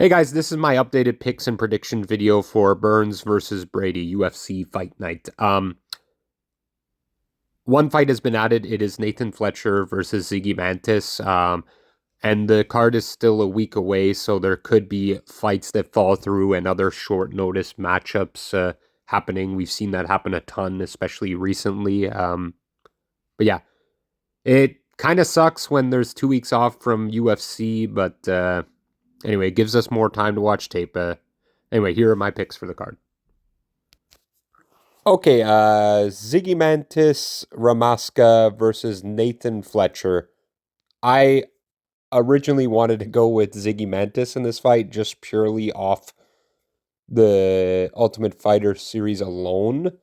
Hey guys, this is my updated picks and prediction video for Burns versus Brady UFC Fight Night. One fight has been added. It is Nathan Fletcher versus Ziggy Mantis. And the card is still a week away, so there could be fights that fall through and other short notice matchups happening. We've seen that happen a ton, especially recently. But yeah, it kind of sucks when there's 2 weeks off from UFC, but anyway, it gives us more time to watch tape. Anyway, here are my picks for the card. Okay, Ziggy Mantis Ramaska versus Nathan Fletcher. I originally wanted to go with Ziggy Mantis in this fight just purely off the Ultimate Fighter series alone,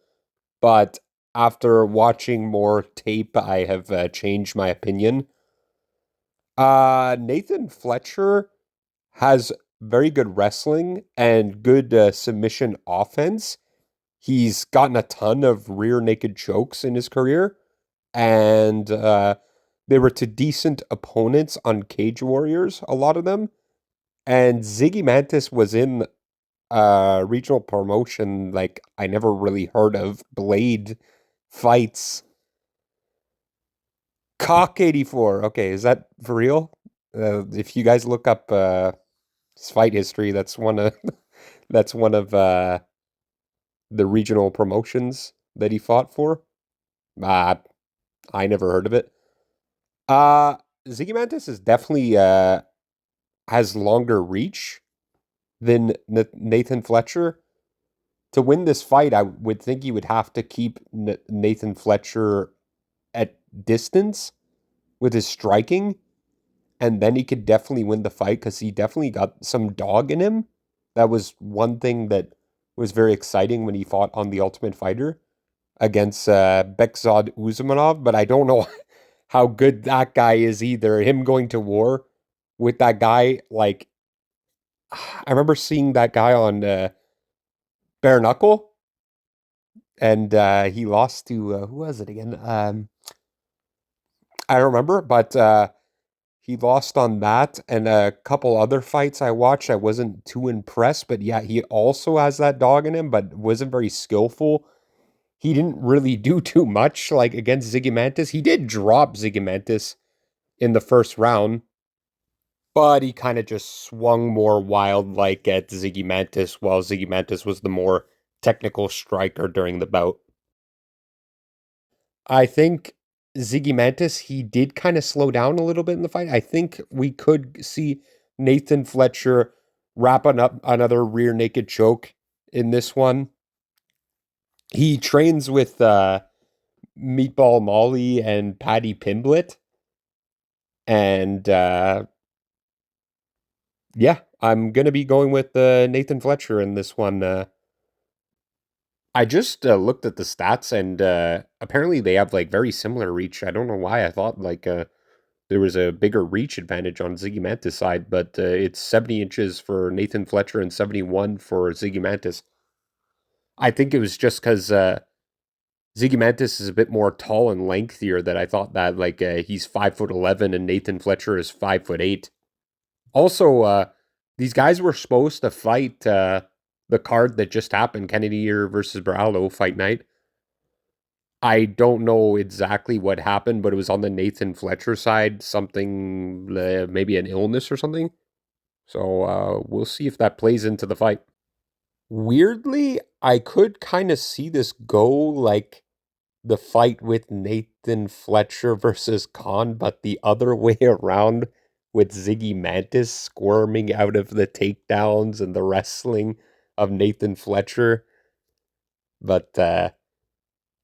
but after watching more tape, I have changed my opinion. Nathan Fletcher has very good wrestling and good submission offense. He's gotten a ton of rear naked chokes in his career, and they were to decent opponents on Cage Warriors, a lot of them. And Ziggy Mantis was in regional promotion like I never really heard of. Blade Fights. Cock 84. Okay, is that for real? If you guys look up his fight history, that's one of that's one of the regional promotions that he fought for. Uh, I never heard of it. Uh Ziggy Mantis is definitely has longer reach than Nathan Fletcher. To win this fight, I would think he would have to keep Nathan Fletcher at distance with his striking, and then he could definitely win the fight because he definitely got some dog in him. That was one thing that was very exciting when he fought on The Ultimate Fighter against Bekzad Uzmanov, but I don't know how good that guy is either. Him going to war with that guy, like I remember seeing that guy on Bare Knuckle, and he lost to who was it again? I don't remember, but he lost on that and a couple other fights I watched. I wasn't too impressed, but yeah, he also has that dog in him, but wasn't very skillful. He didn't really do too much like against Ziggy Mantis. He did drop Ziggy Mantis in the first round, but he kind of just swung more wild like at Ziggy Mantis, while Ziggy Mantis was the more technical striker during the bout. I think Ziggy Mantis, he did kind of slow down a little bit in the fight. I think we could see Nathan Fletcher wrapping up another rear naked choke in this one. He trains with Meatball Molly and Patty Pimblett. And yeah, I'm going to be going with Nathan Fletcher in this one. I just looked at the stats, and apparently they have like very similar reach. I don't know why I thought like there was a bigger reach advantage on Ziggy Mantis' side, but it's 70 inches for Nathan Fletcher and 71 for Ziggy Mantis. I think it was just because Ziggy Mantis is a bit more tall and lengthier that I thought that like he's 5'11" and Nathan Fletcher is 5'8". Also, these guys were supposed to fight the card that just happened, Kennedy versus Barallo Fight Night. I don't know exactly what happened, but it was on the Nathan Fletcher side, something, maybe an illness or something. So we'll see if that plays into the fight. Weirdly, I could kind of see this go like the fight with Nathan Fletcher versus Khan, but the other way around with Ziggy Mantis squirming out of the takedowns and the wrestling of Nathan Fletcher. But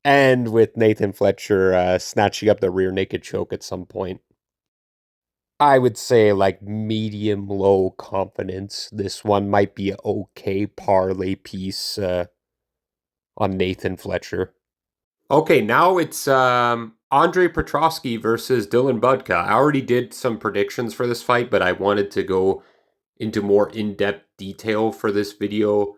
and with Nathan Fletcher snatching up the rear naked choke at some point. I would say like medium low confidence. This one might be an okay parlay piece on Nathan Fletcher. Okay, now it's Andre Petrosky versus Dylan Budka. I already did some predictions for this fight, but I wanted to go into more in-depth detail for this video.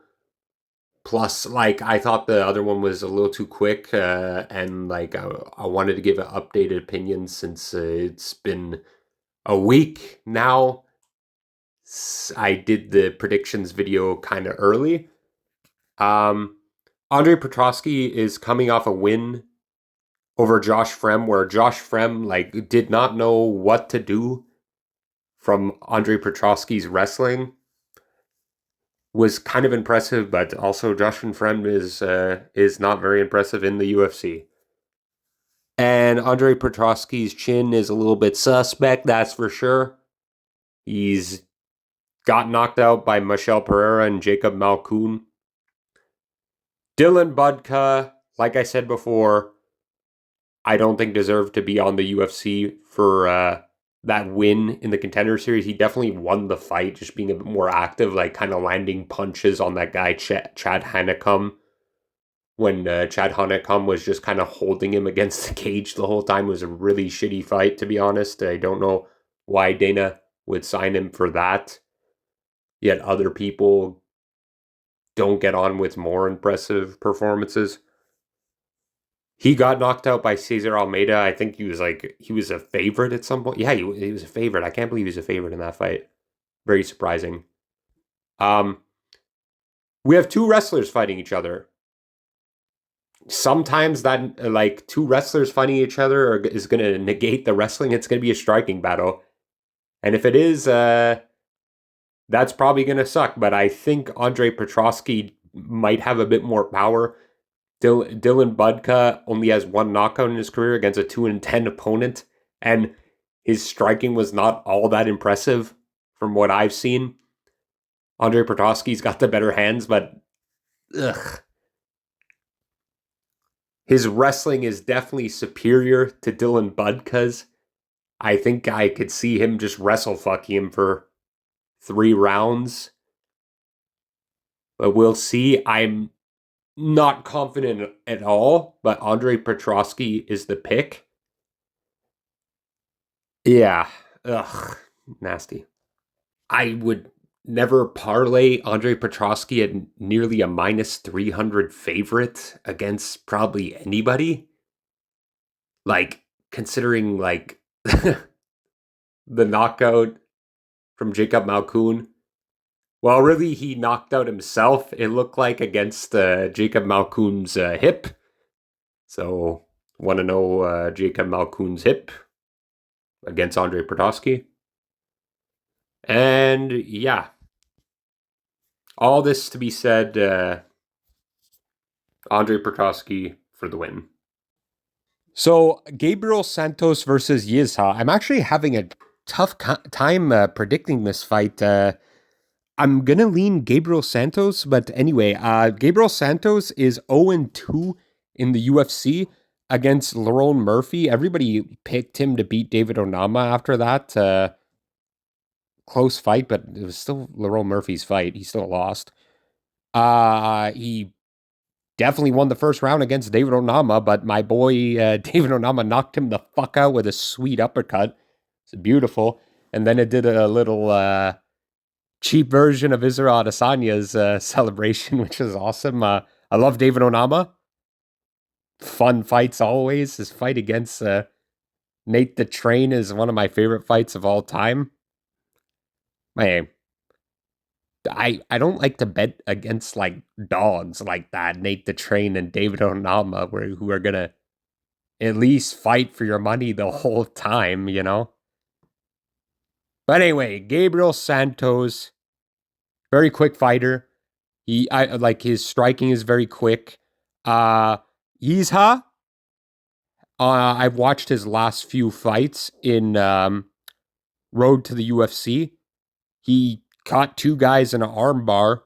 Plus, like, I thought the other one was a little too quick, and like, I wanted to give an updated opinion since it's been a week now I did the predictions video kind of early. Um, Andre Petrosky is coming off a win over Josh Frem, where Josh Frem like did not know what to do from Andre Petrosky's wrestling. Was kind of impressive, but also Josh Frem is not very impressive in the UFC. And Andre Petrosky's chin is a little bit suspect, that's for sure. He's got knocked out by Michel Pereira and Jacob Malkoun. Dylan Budka, like I said before, I don't think deserved to be on the UFC for that win in the Contender Series. He definitely won the fight, just being a bit more active, like kind of landing punches on that guy, Chad Hannacum, when Chad Hannacum was just kind of holding him against the cage the whole time. It was a really shitty fight, to be honest. I don't know why Dana would sign him for that. Yet other people don't get on with more impressive performances. He got knocked out by Cesar Almeida. I think he was a favorite at some point. Yeah, he was a favorite. I can't believe he was a favorite in that fight. Very surprising. Um, we have two wrestlers fighting each other. Sometimes that like two wrestlers fighting each other is going to negate the wrestling. It's going to be a striking battle, and if it is, that's probably going to suck. But I think Andre Petrosky might have a bit more power. Dylan Budka only has one knockout in his career against a 2-10 opponent, and his striking was not all that impressive from what I've seen. Andre Petrosky's got the better hands, but ugh. His wrestling is definitely superior to Dylan Budka's. I think I could see him just wrestle fuck him for 3 rounds. But we'll see. I'm not confident at all, but Andre Petrosky is the pick. Yeah. Ugh. Nasty. I would never parlay Andre Petrosky at nearly a minus 300 favorite against probably anybody. Like, considering, like, the knockout from Jacob Malkoun. Well, really, he knocked out himself, it looked like, against Jacob Malkoun's hip. So, want to know Jacob Malkoun's hip against Andre Petrosky? And yeah, all this to be said, Andre Petrosky for the win. So, Gabriel Santos versus Yizha. I'm actually having a tough time predicting this fight. I'm going to lean Gabriel Santos, but anyway, Gabriel Santos is 0-2 in the UFC against Lerone Murphy. Everybody picked him to beat David Onama after that. Close fight, but it was still Lerone Murphy's fight. He still lost. He definitely won the first round against David Onama, but my boy David Onama knocked him the fuck out with a sweet uppercut. It's beautiful. And then it did a little cheap version of Israel Adesanya's celebration, which is awesome. I love David Onama. Fun fights always. His fight against Nate the Train is one of my favorite fights of all time. Man, I don't like to bet against like dogs like that, Nate the Train and David Onama, who are gonna at least fight for your money the whole time, you know? But anyway, Gabriel Santos, very quick fighter. I like his striking is very quick. Yizha, I've watched his last few fights in Road to the UFC. He caught two guys in an armbar.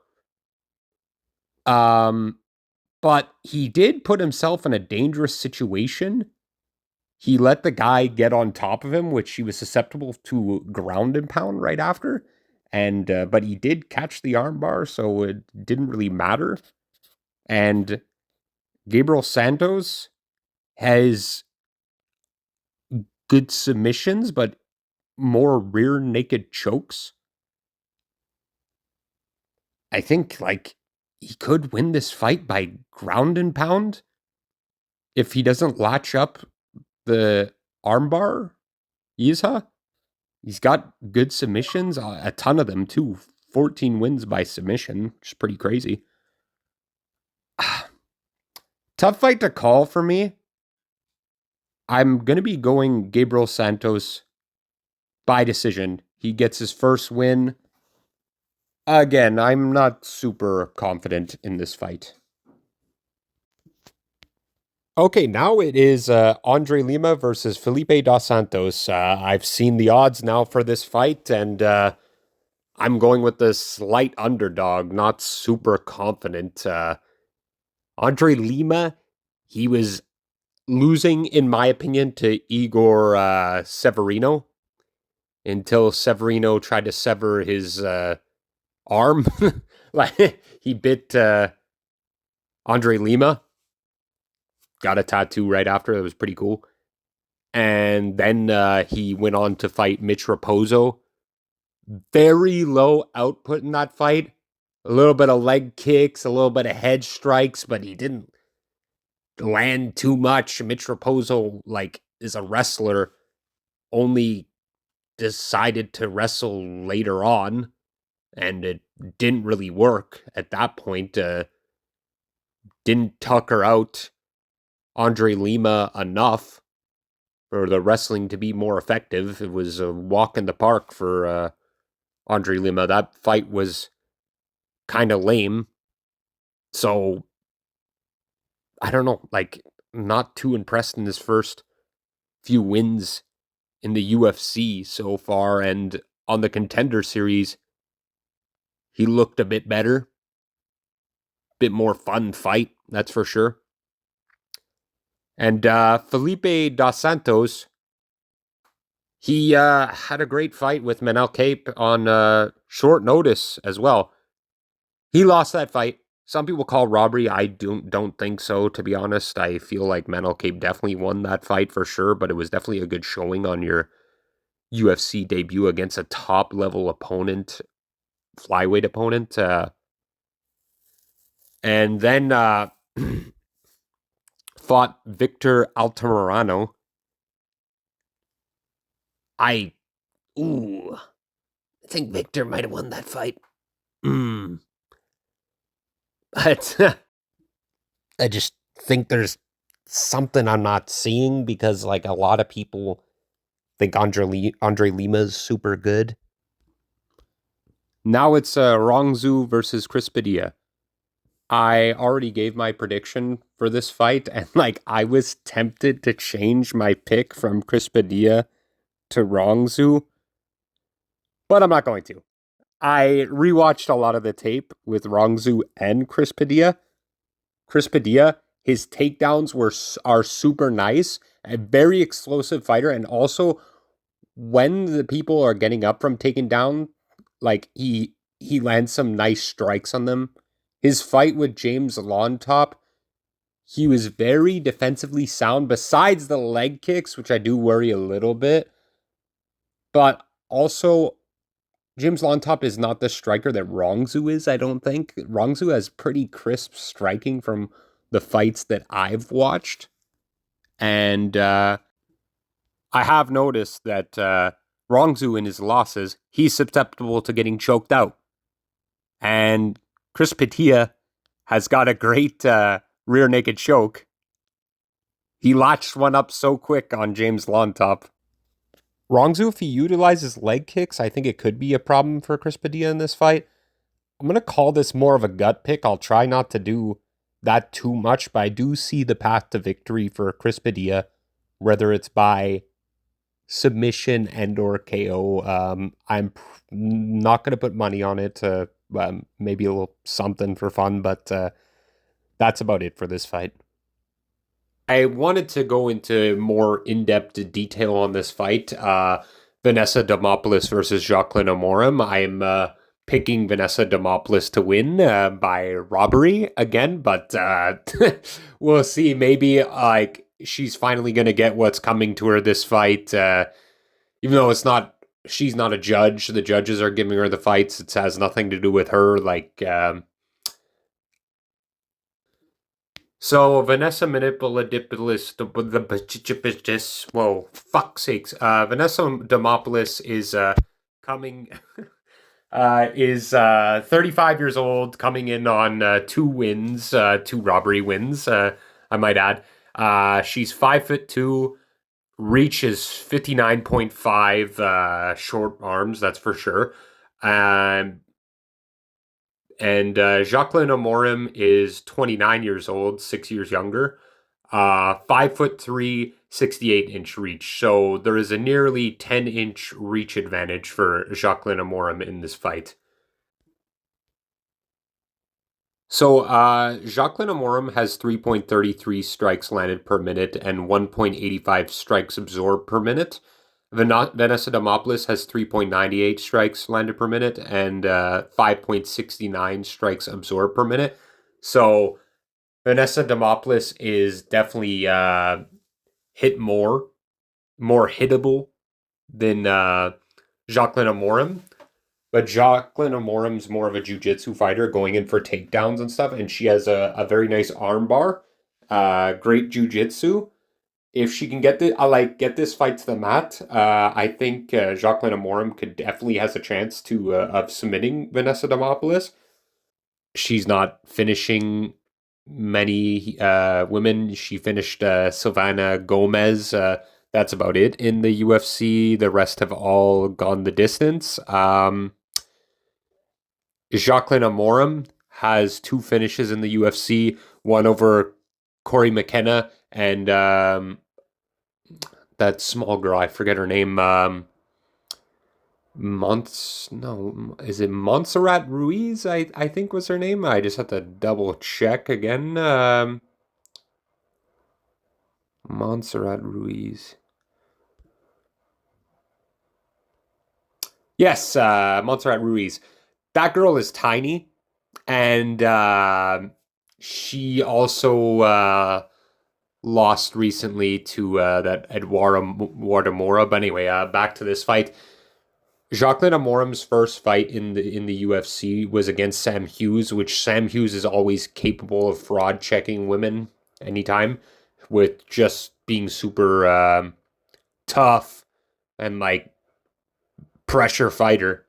But he did put himself in a dangerous situation. He let the guy get on top of him, which he was susceptible to ground and pound right after. And but he did catch the armbar, so it didn't really matter. And Gabriel Santos has good submissions, but more rear naked chokes. I think like he could win this fight by ground and pound if he doesn't latch up the armbar, Yizha. He's got good submissions, a ton of them too. 14 wins by submission, which is pretty crazy. Tough fight to call for me. I'm going to be going Gabriel Santos by decision. He gets his first win. Again, I'm not super confident in this fight. Okay, now it is Andre Lima versus Felipe dos Santos. I've seen the odds now for this fight, and I'm going with the slight underdog, not super confident. Andre Lima, he was losing, in my opinion, to Igor Severino until Severino tried to sever his arm. Like he bit Andre Lima, got a tattoo right after. That was pretty cool. And then he went on to fight Mitch Raposo. Very low output in that fight. A little bit of leg kicks, a little bit of head strikes, but he didn't land too much. Mitch Raposo, like, is a wrestler, only decided to wrestle later on, and it didn't really work at that point. Didn't tucker out Andre Lima enough for the wrestling to be more effective. It was a walk in the park for Andre Lima. That fight was kind of lame. So, I don't know, like, not too impressed in his first few wins in the UFC so far. And on the Contender Series, he looked a bit better, bit more fun fight, that's for sure. And Felipe dos Santos, he had a great fight with Manel Cape on short notice as well. He lost that fight. Some people call robbery. I don't think so, to be honest. I feel like Manel Cape definitely won that fight for sure, but it was definitely a good showing on your UFC debut against a top level opponent, flyweight opponent. And then fought Victor Altamirano. I ooh, I think Victor might have won that fight. But I just think there's something I'm not seeing because like a lot of people think Andre Lima's super good. Now it's Rongzu versus Chris Padilla. I already gave my prediction for this fight, and like I was tempted to change my pick from Chris Padilla to Rongzu, but I'm not going to. I rewatched a lot of the tape with Rongzu and Chris Padilla. Chris Padilla, his takedowns are super nice, a very explosive fighter, and also when the people are getting up from taking down, like he lands some nice strikes on them. His fight with James Lawntop, he was very defensively sound, besides the leg kicks, which I do worry a little bit. But also, James Lawntop is not the striker that Rongzu is, I don't think. Rongzu has pretty crisp striking from the fights that I've watched. And I have noticed that Rongzu in his losses, he's susceptible to getting choked out. And Chris Padilla has got a great rear naked choke. He latched one up so quick on James Lawntop. Rongzu, if he utilizes leg kicks, I think it could be a problem for Chris Padilla in this fight. I'm going to call this more of a gut pick. I'll try not to do that too much, but I do see the path to victory for Chris Padilla, whether it's by submission and or KO. I'm not going to put money on it. Maybe a little something for fun, but that's about it for this fight. I wanted to go into more in-depth detail on this fight. Vanessa Demopoulos versus Jacqueline Amorim. I'm picking Vanessa Demopoulos to win by robbery again, but we'll see. Maybe like she's finally going to get what's coming to her this fight. Even though she's not a judge. The judges are giving her the fights. It has nothing to do with her. Like, So Vanessa Manipuladipolis, whoa, fuck sakes. Vanessa Demopoulos is coming is 35 years old, coming in on two wins, two robbery wins, I might add. She's 5'2", reach is 59.5, short arms, that's for sure. Um, and Jacqueline Amorim is 29 years old, 6 years younger. 5'3", 68-inch reach. So there is a nearly 10-inch reach advantage for Jacqueline Amorim in this fight. So Jacqueline Amorim has 3.33 strikes landed per minute and 1.85 strikes absorbed per minute. Vanessa Demopoulos has 3.98 strikes landed per minute and 5.69 strikes absorbed per minute. So Vanessa Demopoulos is definitely hit more hittable than Jacqueline Amorim. But Jacqueline Amorim's more of a jiu-jitsu fighter going in for takedowns and stuff, and she has a very nice arm bar. Great jiu-jitsu. If she can get this fight to the mat, I think Jacqueline Amorim could definitely has a chance to of submitting Vanessa Demopoulos. She's not finishing many women. She finished Silvana Gomez. That's about it in the UFC. The rest have all gone the distance. Jacqueline Amorim has two finishes in the UFC, one over Corey McKenna and that small girl, I forget her name. No, is it Montserrat Ruiz? I think was her name. I just have to double check again. Montserrat Ruiz. Yes, Montserrat Ruiz. That girl is tiny, and she also lost recently to that Eduardo Mora. But anyway, back to this fight. Jacqueline Amorim's first fight in the UFC was against Sam Hughes, which Sam Hughes is always capable of fraud checking women anytime, with just being super tough and like pressure fighter.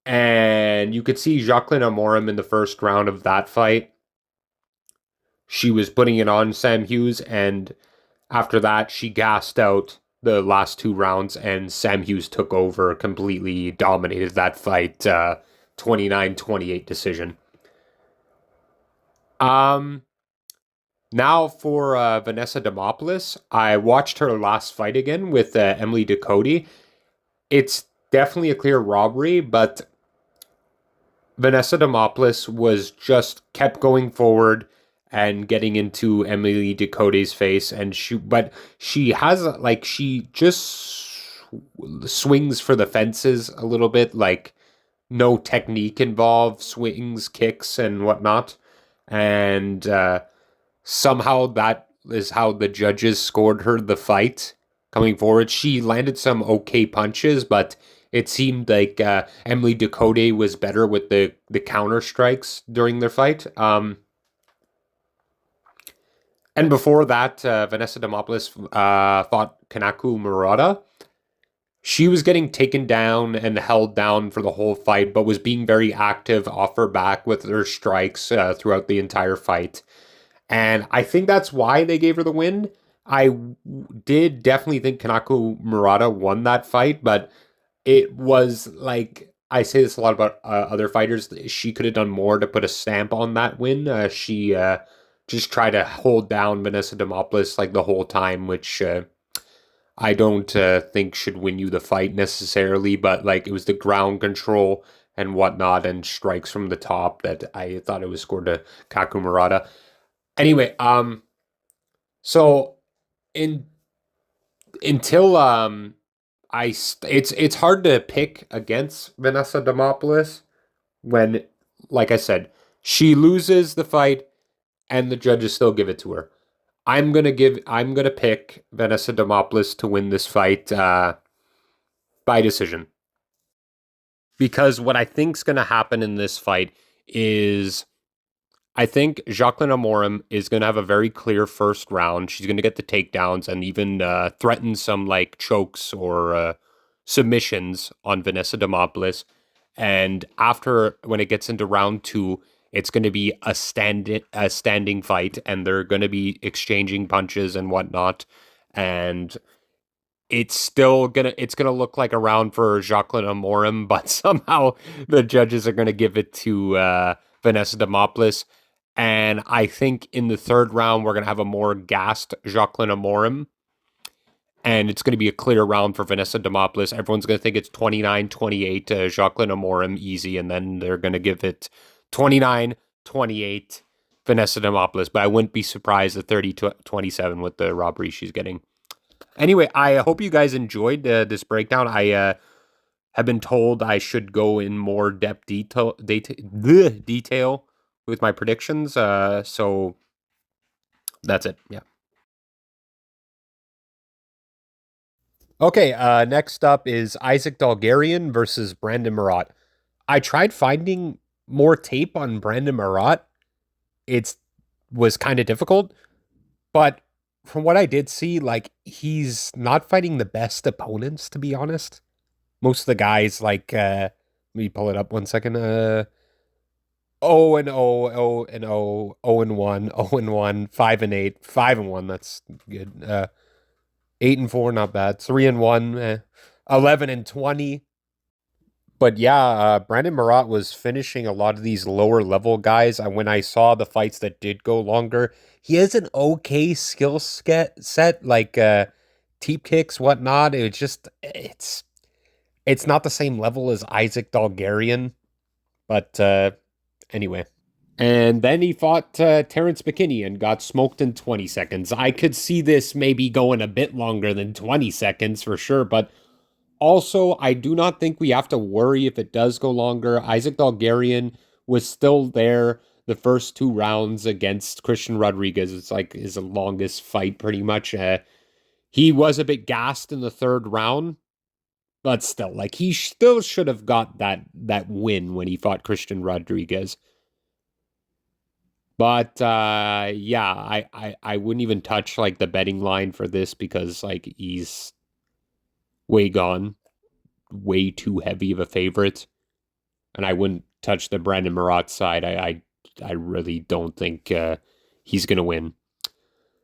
And you could see Jacqueline Amorim in the first round of that fight. She was putting it on Sam Hughes, and after that, she gassed out the last two rounds, and Sam Hughes took over, completely dominated that fight, 29-28 decision. Um, Now for Vanessa Demopoulos, I watched her last fight again with Emily Ducote. It's definitely a clear robbery, but Vanessa Demopoulos was just kept going forward and getting into Emily Ducote's face, and she has like she just swings for the fences a little bit, like no technique involved, swings, kicks, and whatnot, and somehow that is how the judges scored her the fight. Coming forward, she landed some okay punches, but it seemed like Emily Ducote was better with the counter strikes during their fight. And before that, Vanessa Demopoulos fought Kanako Murata. She was getting taken down and held down for the whole fight, but was being very active off her back with her strikes throughout the entire fight. And I think that's why they gave her the win. I did definitely think Kanako Murata won that fight, but it was like I say this a lot about other fighters. She could have done more to put a stamp on that win. She just tried to hold down Vanessa Demopoulos like the whole time, which I don't think should win you the fight necessarily. But like it was the ground control and whatnot and strikes from the top that I thought it was scored to Kaku Murata. Anyway, so in until it's hard to pick against Vanessa Demopoulos when, like I said, she loses the fight and the judges still give it to her. I'm gonna pick Vanessa Demopoulos to win this fight by decision. Because what I think's gonna happen in this fight is I think Jacqueline Amorim is going to have a very clear first round. She's going to get the takedowns and even threaten some like chokes or submissions on Vanessa Demopoulos. And after, when it gets into round two, it's going to be a standing fight, and they're going to be exchanging punches and whatnot. And it's gonna look like a round for Jacqueline Amorim, but somehow the judges are gonna give it to Vanessa Demopoulos. And I think in the third round we're gonna have a more gassed Jacqueline Amorim, and it's gonna be a clear round for Vanessa Demopoulos. Everyone's gonna think it's 29-28 Jacqueline Amorim easy, and then they're gonna give it 29-28 Vanessa Demopoulos. But I wouldn't be surprised at 30-27 with the robbery she's getting. Anyway, I hope you guys enjoyed this breakdown. I have been told I should go in more detail with my predictions. So that's it. Yeah. Okay. Next up is Isaac Dalgarian versus Brandon Marat. I tried finding more tape on Brandon Marat. It's was kind of difficult, but from what I did see, like he's not fighting the best opponents, to be honest. Most of the guys like let me pull it up 1 second. 0 and 0, 0 and 0, 0 and 1, 0 and 1, 5 and 8, 5 and 1, that's good. 8 and 4, not bad. 3 and 1, 11 and 20. But yeah, Brandon Marat was finishing a lot of these lower level guys. When I saw the fights that did go longer, he has an okay skill set, like teep kicks, whatnot. It's not the same level as Isaac Dalgarian, but anyway. And then he fought Terrence McKinney and got smoked in 20 seconds. I could see this maybe going a bit longer than 20 seconds for sure, but also I do not think we have to worry if it does go longer. Isaac Dalgarian was still there the first two rounds against Christian Rodriguez. It's like his longest fight pretty much. He was a bit gassed in the third round, but still, like he still should have got that win when he fought Christian Rodriguez. But yeah, I wouldn't even touch like the betting line for this because like he's way gone, way too heavy of a favorite, and I wouldn't touch the Brandon Marat side. I really don't think he's gonna win.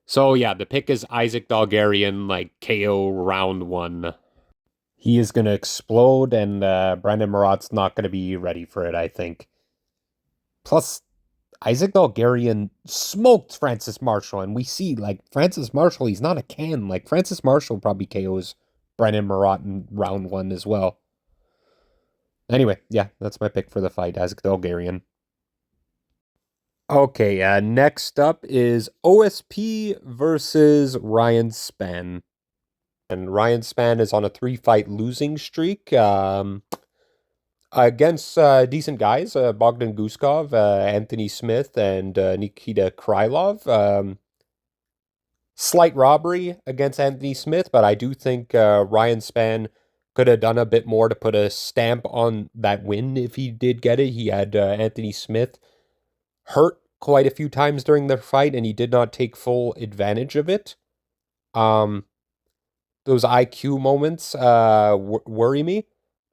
So yeah, the pick is Isaac Dalgarian, like KO round one. He is gonna explode, and Brandon Marat's not gonna be ready for it, I think. Plus, Isaac Bulgarian smoked Francis Marshall, and we see like Francis Marshall, he's not a can. Like Francis Marshall probably KOs Brandon Marat in round one as well. Anyway, yeah, that's my pick for the fight, Isaac Bulgarian. Okay, next up is OSP versus Ryan Spann. And Ryan Spann is on a three-fight losing streak. Against decent guys, Bogdan Guskov, Anthony Smith, and Nikita Krylov. Slight robbery against Anthony Smith, but I do think Ryan Spann could have done a bit more to put a stamp on that win if he did get it. He had Anthony Smith hurt quite a few times during the fight, and he did not take full advantage of it. Um, those IQ moments worry me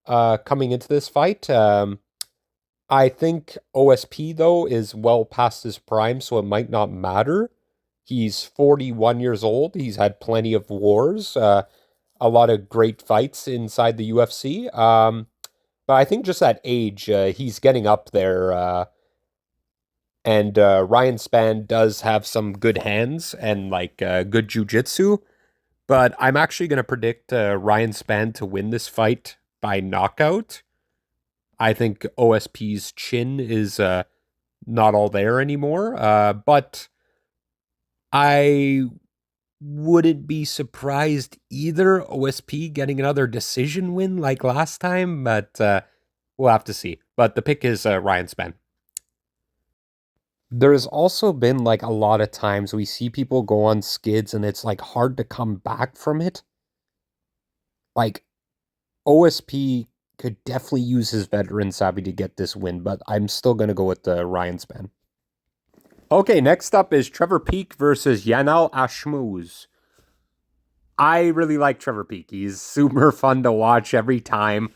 coming into this fight. I think OSP, though, is well past his prime, so it might not matter. He's 41 years old. He's had plenty of wars, a lot of great fights inside the UFC. But I think just at age, he's getting up there. And Ryan Spann does have some good hands and like good jujitsu. But I'm actually going to predict Ryan Spann to win this fight by knockout. I think OSP's chin is not all there anymore. But I wouldn't be surprised either. OSP getting another decision win like last time, but we'll have to see. But the pick is Ryan Spann. There's also been like a lot of times we see people go on skids and it's like hard to come back from it. Like OSP could definitely use his veteran savvy to get this win, but I'm still going to go with the Ryan Spann. Okay, next up is Trevor Peek versus Yanal Ashmuz. I really like Trevor Peek. He's super fun to watch every time.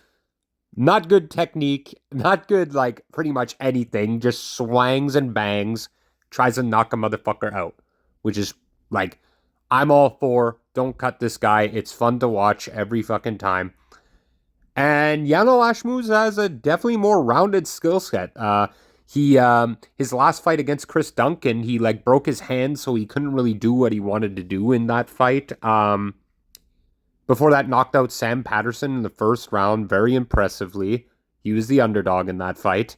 Not good technique, not good, like, pretty much anything. Just swangs and bangs, tries to knock a motherfucker out, which is, like, I'm all for. Don't cut this guy. It's fun to watch every fucking time. And Yano Ashmuz has a definitely more rounded skill set. He his last fight against Chris Duncan, he like broke his hand, so he couldn't really do what he wanted to do in that fight. Before that, knocked out Sam Patterson in the first round very impressively. He was the underdog in that fight.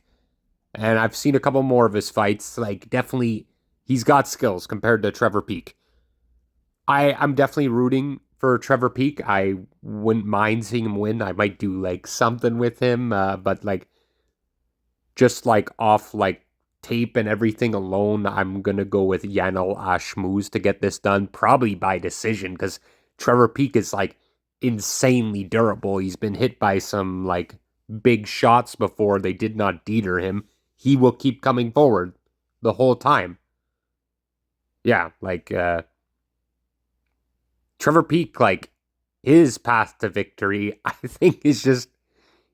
And I've seen a couple more of his fights. Like, definitely, he's got skills compared to Trevor Peek. I'm definitely rooting for Trevor Peek. I wouldn't mind seeing him win. I might do like something with him, but like just like off like tape and everything alone, I'm gonna go with Yanal Ashmuz to get this done, probably by decision, because Trevor Peek is like insanely durable. He's been hit by some like big shots before. They did not deter him. He will keep coming forward the whole time. Yeah, like Trevor Peek, like his path to victory, I think is just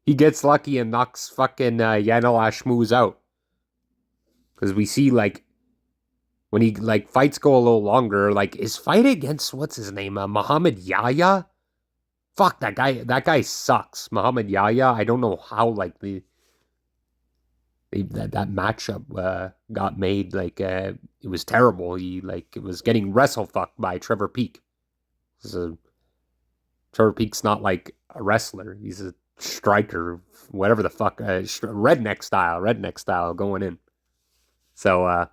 he gets lucky and knocks fucking Yanal Ashmuz out. Because we see like when he like fights go a little longer, like his fight against what's his name, Muhammad Yahya. Fuck that guy. That guy sucks. Muhammad Yahya. I don't know how like that matchup got made. Like it was terrible. He like it was getting wrestle fucked by Trevor Peek. So Trevor Peek's not like a wrestler. He's a striker, whatever the fuck, redneck style going in. So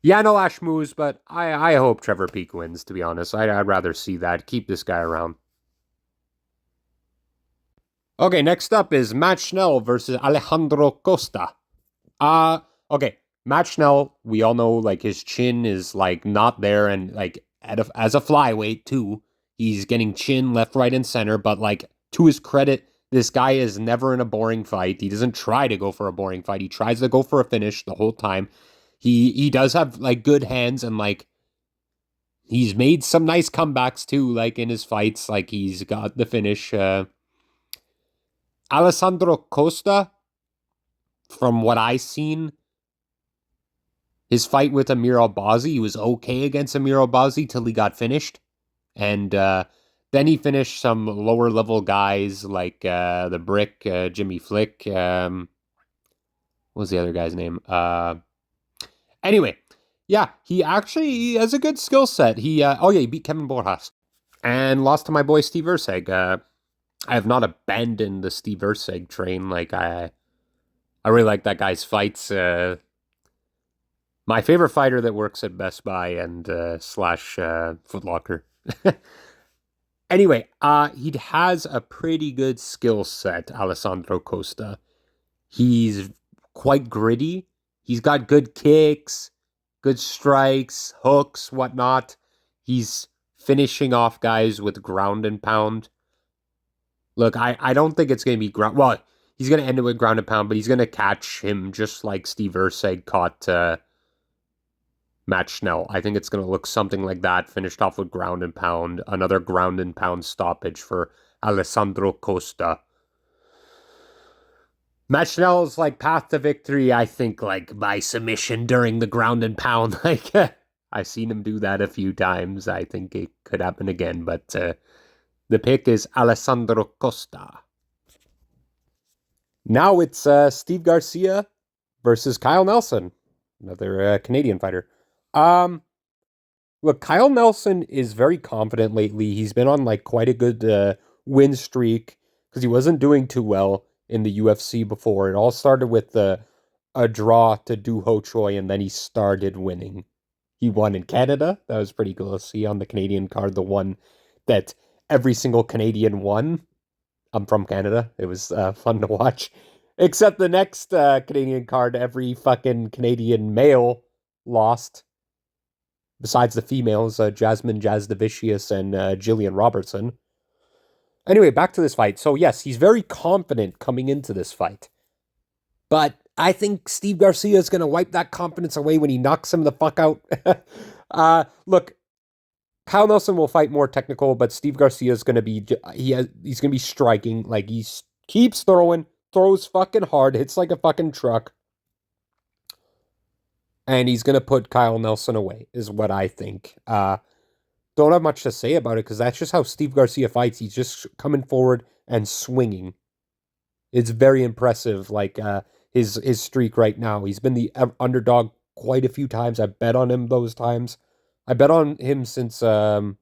yeah, no Ash moves, but I hope Trevor Peek wins. To be honest, I'd rather see that. Keep this guy around. Okay, next up is Matt Schnell versus Alejandro Costa. Okay, Matt Schnell, we all know like his chin is like not there, and like as a flyweight too, he's getting chin left, right, and center. But like to his credit, this guy is never in a boring fight. He doesn't try to go for a boring fight. He tries to go for a finish the whole time. He does have like good hands, and like he's made some nice comebacks too, like in his fights. Like he's got the finish. Alessandro Costa, from what I seen, his fight with Amir Albazi, he was okay against Amir Albazi till he got finished. And then he finished some lower level guys like the Brick, Jimmy Flick. What was the other guy's name? Anyway, yeah, he has a good skill set. He beat Kevin Borjas and lost to my boy Steve Erceg. I have not abandoned the Steve Erceg train. Like I really like that guy's fights. My favorite fighter that works at Best Buy and slash Foot Locker. Anyway, he has a pretty good skill set, Alessandro Costa. He's quite gritty. He's got good kicks, good strikes, hooks, whatnot. He's finishing off guys with ground and pound. Look, I don't think it's going to be ground. Well, he's going to end it with ground and pound, but he's going to catch him just like Steve Erceg caught Matt Schnell. I think it's going to look something like that, finished off with ground and pound, another ground and pound stoppage for Alessandro Costa. Matt Schnell's like path to victory, I think, like by submission during the ground and pound. Like I've seen him do that a few times. I think it could happen again, but the pick is Alessandro Costa. Now it's Steve Garcia versus Kyle Nelson, another Canadian fighter. Um, Look, Kyle Nelson is very confident lately. He's been on like quite a good win streak because he wasn't doing too well in the UFC before. It all started with a draw to Do Ho Choi, and then he started winning. He won in Canada. That was pretty cool to see on the Canadian card, the one that every single Canadian won. I'm from Canada. It was fun to watch. Except the next Canadian card, every fucking Canadian male lost. Besides the females, Jasmine Jasdavicius and Jillian Robertson. Anyway, back to this fight. So yes, he's very confident coming into this fight. But I think Steve Garcia is going to wipe that confidence away when he knocks him the fuck out. Look, Kyle Nelson will fight more technical, but Steve Garcia is going to be he's going to be striking like he keeps throwing, throws fucking hard, hits like a fucking truck, and he's going to put Kyle Nelson away. Is what I think. Don't have much to say about it because that's just how Steve Garcia fights. He's just coming forward and swinging. It's very impressive. Like his streak right now. He's been the underdog quite a few times. I bet on him those times. I bet on him since after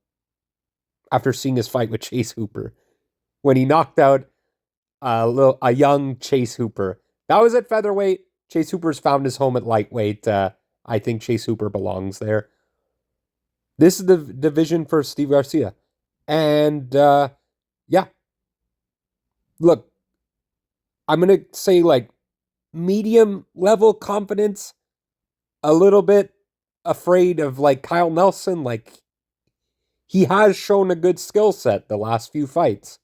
seeing his fight with Chase Hooper when he knocked out a young Chase Hooper. That was at featherweight. Chase Hooper's found his home at lightweight. I think Chase Hooper belongs there. This is the division for Steve Garcia. And yeah, look, I'm going to say like medium level confidence, a little bit afraid of like Kyle Nelson. Like he has shown a good skill set the last few fights.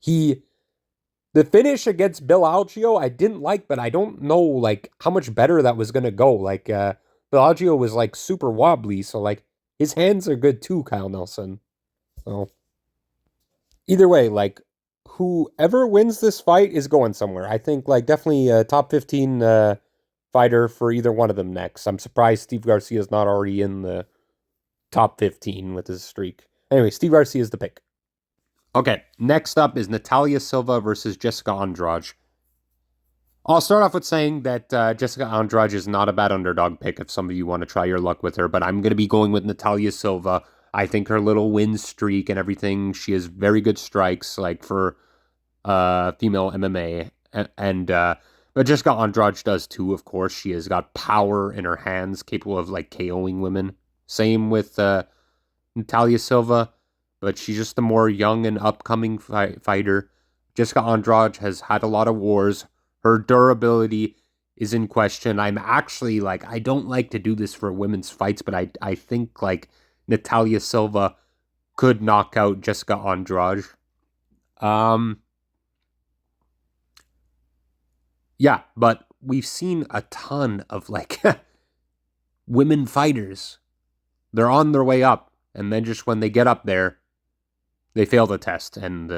The finish against Bill Algeo I didn't like, but I don't know like how much better that was going to go. Like Bill Algeo was like super wobbly, so like his hands are good too, Kyle Nelson. So either way, like whoever wins this fight is going somewhere. I think like definitely a top 15 fighter for either one of them next. I'm surprised Steve Garcia is not already in the top 15 with his streak. Anyway, Steve Garcia is the pick. Okay, next up is Natalia Silva versus Jessica Andrade. I'll start off with saying that Jessica Andrade is not a bad underdog pick if some of you want to try your luck with her, but I'm going to be going with Natalia Silva. I think her little win streak and everything, she has very good strikes, like for female MMA. But Jessica Andrade does too, of course. She has got power in her hands, capable of like KOing women. Same with Natalia Silva, but she's just a more young and upcoming fighter. Jessica Andrade has had a lot of wars. Her durability is in question. I'm actually like, I don't like to do this for women's fights, but I think like Natalia Silva could knock out Jessica Andrade. Yeah, but we've seen a ton of like women fighters. They're on their way up, and then just when they get up there, they fail the test, and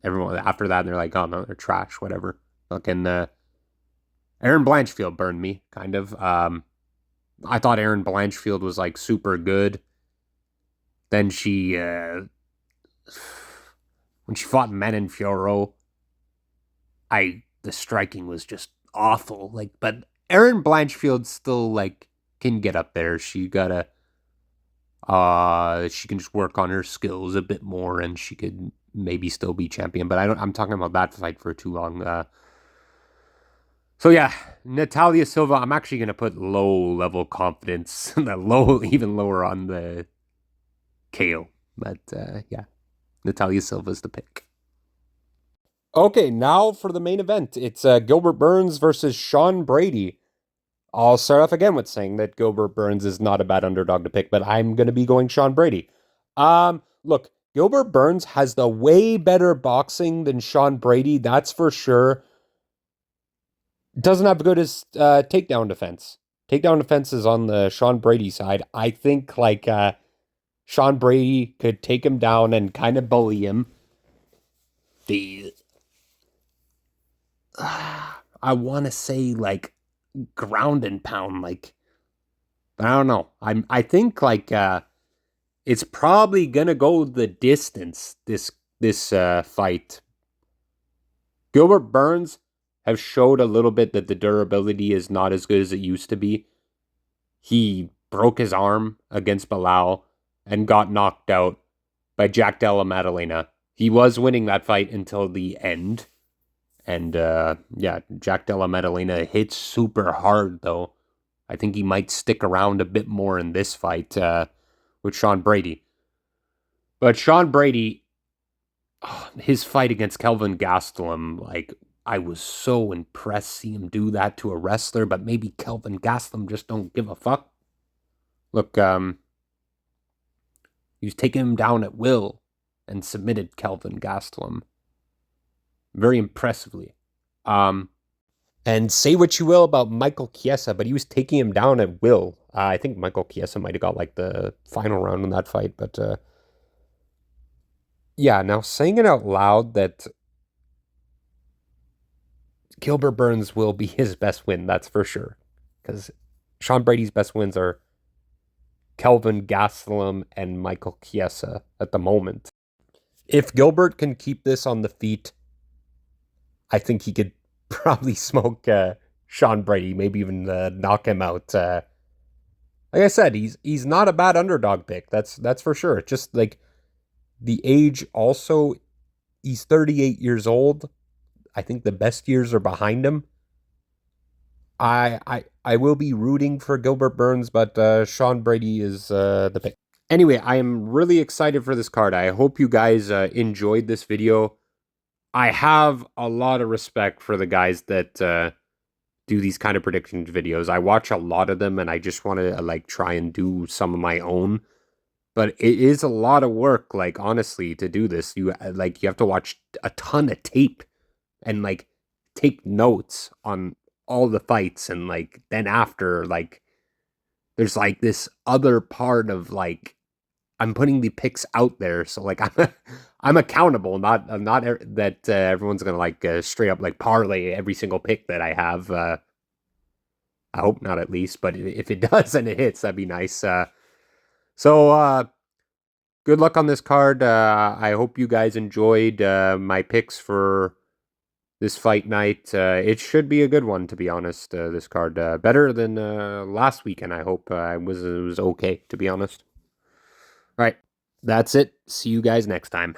everyone after that they're like, oh no, they're trash, whatever. Fucking Erin Blanchfield burned me, kind of. I thought Erin Blanchfield was like super good. Then she when she fought Manon Fiorot, the striking was just awful. Like, but Erin Blanchfield still like can get up there. She can just work on her skills a bit more, and she could maybe still be champion. But I'm talking about that fight for too long. So yeah, Natalia Silva. I'm actually gonna put low level confidence, even lower on the KO. But yeah, Natalia Silva's the pick. Okay, now for the main event. It's Gilbert Burns versus Sean Brady. I'll start off again with saying that Gilbert Burns is not a bad underdog to pick, but I'm going to be going Sean Brady. Look, Gilbert Burns has the way better boxing than Sean Brady, that's for sure. Doesn't have good as takedown defense. Takedown defense is on the Sean Brady side. I think like Sean Brady could take him down and kind of bully him. The I want to say like ground and pound, like I don't know. I think like it's probably gonna go the distance this fight. Gilbert Burns have showed a little bit that the durability is not as good as it used to be. He broke his arm against Bilal and got knocked out by Jack Della Maddalena. He was winning that fight until the end. And yeah, Jack Della Maddalena hits super hard though. I think he might stick around a bit more in this fight with Sean Brady. But Sean Brady, his fight against Kelvin Gastelum, like I was so impressed seeing him do that to a wrestler, but maybe Kelvin Gastelum just don't give a fuck. Look, he was taking him down at will and submitted Kelvin Gastelum very impressively. And say what you will about Michael Chiesa, but he was taking him down at will. I think Michael Chiesa might have got like the final round in that fight, but yeah. Now saying it out loud that Gilbert Burns will be his best win, that's for sure, because Sean Brady's best wins are Kelvin Gastelum and Michael Chiesa at the moment. If Gilbert can keep this on the feet, I think he could probably smoke Sean Brady, maybe even knock him out. Like I said, he's not a bad underdog pick. That's for sure. Just like the age, also he's 38 years old. I think the best years are behind him. I will be rooting for Gilbert Burns, but Sean Brady is the pick. Anyway, I am really excited for this card. I hope you guys enjoyed this video. I have a lot of respect for the guys that do these kind of prediction videos. I watch a lot of them, and I just want to like try and do some of my own. But it is a lot of work, like honestly, to do this. You have to watch a ton of tape and like take notes on all the fights, and like then after like there's like this other part of like I'm putting the picks out there, so like I'm accountable. Not that everyone's gonna like straight up like parlay every single pick that I have. I hope not, at least. But if it does and it hits, that'd be nice. So good luck on this card. I hope you guys enjoyed my picks for this fight night. It should be a good one, to be honest. This card better than last weekend. I hope it was okay, to be honest. All right, that's it. See you guys next time.